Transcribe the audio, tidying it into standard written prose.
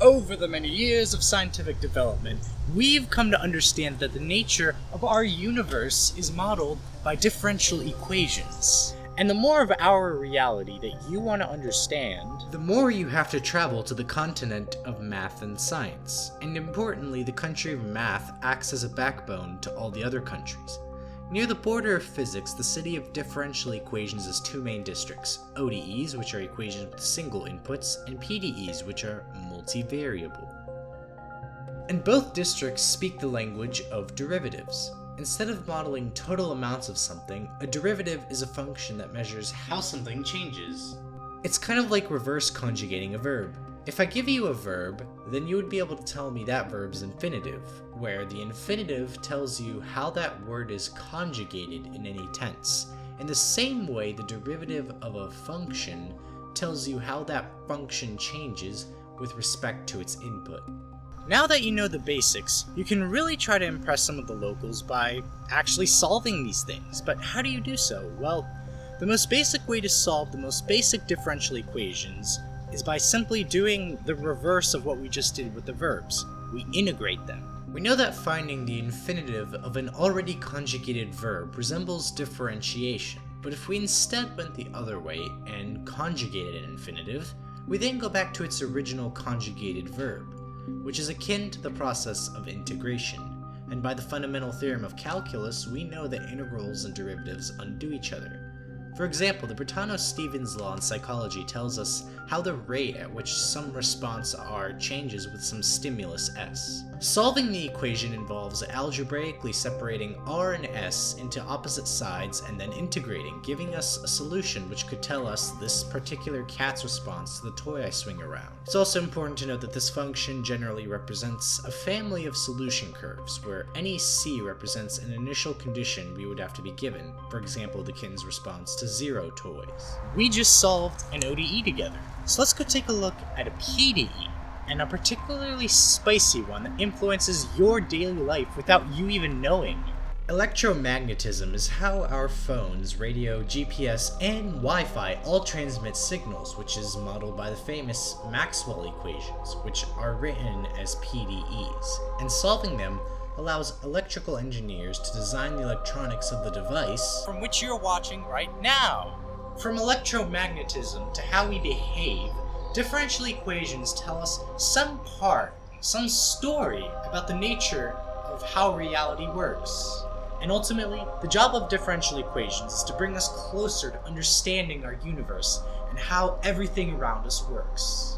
Over the many years of scientific development, we've come to understand that the nature of our universe is modeled by differential equations. And the more of our reality that you want to understand, the more you have to travel to the continent of math and science. And importantly, the country of math acts as a backbone to all the other countries. Near the border of physics, the city of differential equations has two main districts: ODEs, which are equations with single inputs, and PDEs, which are multivariable. And both districts speak the language of derivatives. Instead of modeling total amounts of something, a derivative is a function that measures how something changes. It's kind of like reverse conjugating a verb. If I give you a verb, then you would be able to tell me that verb's infinitive, where the infinitive tells you how that word is conjugated in any tense. In the same way, the derivative of a function tells you how that function changes with respect to its input. now that you know the basics, you can really try to impress some of the locals by actually solving these things. But how do you do so? Well, the most basic way to solve the most basic differential equations is by simply doing the reverse of what we just did with the verbs. We integrate them. We know that finding the infinitive of an already conjugated verb resembles differentiation, but if we instead went the other way and conjugated an infinitive, we then go back to its original conjugated verb, which is akin to the process of integration. And by the fundamental theorem of calculus, we know that integrals and derivatives undo each other. For example, the Bertanos-Stephens law in psychology tells us how the rate at which some response R changes with some stimulus S. Solving the equation involves algebraically separating R and S into opposite sides and then integrating, giving us a solution which could tell us this particular cat's response to the toy I swing around. It's also important to note that this function generally represents a family of solution curves, where any C represents an initial condition we would have to be given, for example the kitten's response to 0 toys. We just solved an ODE together. So let's go take a look at a PDE, and a particularly spicy one that influences your daily life without you even knowing. Electromagnetism is how our phones, radio, GPS, and Wi-Fi all transmit signals, which is modeled by the famous Maxwell equations, which are written as PDEs, and solving them allows electrical engineers to design the electronics of the device From which you're watching right now. From electromagnetism to how we behave, differential equations tell us some story about the nature of how reality works. And ultimately, the job of differential equations is to bring us closer to understanding our universe and how everything around us works.